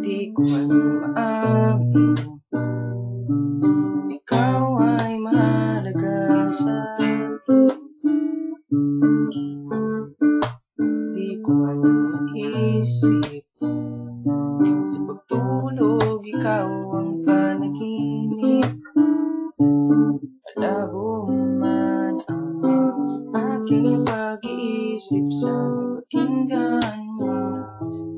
Di ko man maamin, ikaw ay mahalaga sa akin. Di ko man maisip, sa pagtulog ikaw ang panaginip. Malabo man ang aking pag-iisip sa pakinggan mo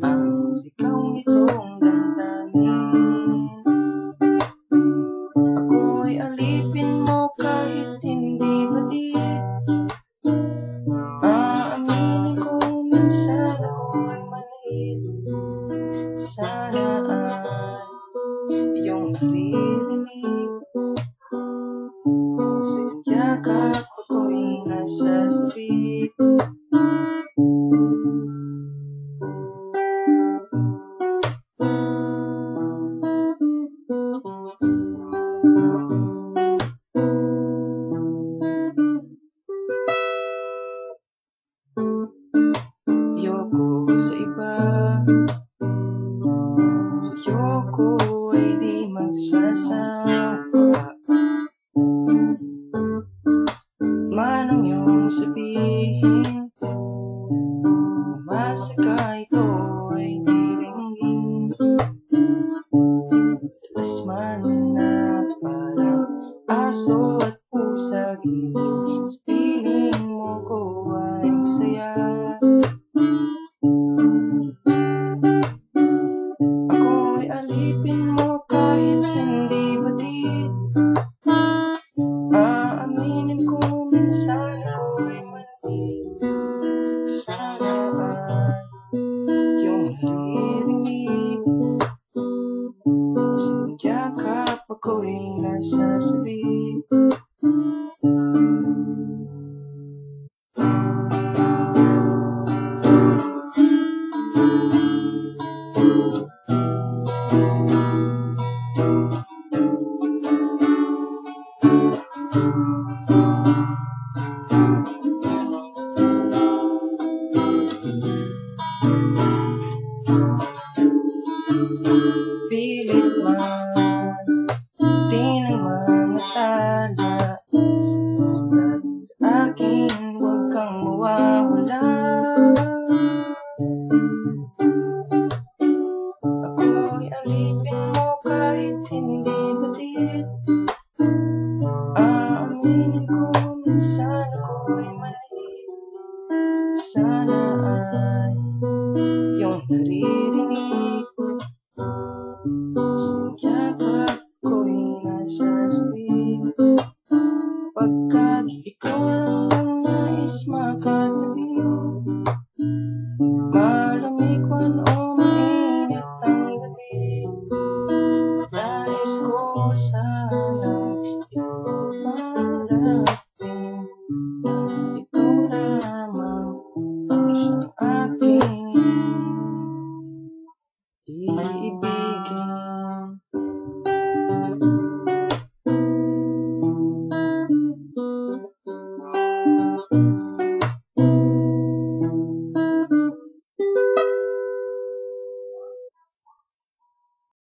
ang sigaw nitong damdamin. Ako'y alipin mo kahit hindi batid. Aaminin ko minsan ako'y manhid. Sana ay iyong naririnig sa iyong yakap ako'y nasa sabik. Ayoko sa iba, sa'yo ko ay di magsasawa. Man ang iyong sabihin, umasa ka ito'y di ringgin. Dalas man na parang aso at pusa, giling sa piling mo ko ay saya. Ako'y alipin mo kahit hindi batid. Aaminin ko minsan ako'y manhid. Sana ay iyong naririnig sa iyong yakap ako'y nasa sabik. Pilit man